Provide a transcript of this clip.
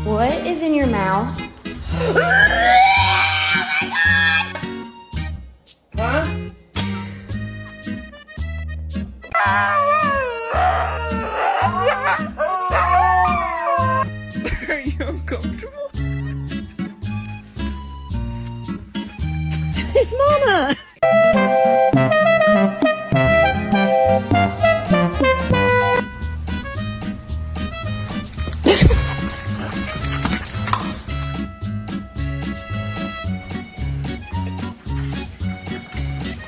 What is in your mouth? Oh my God! Huh? Are you uncomfortable? It's Mama!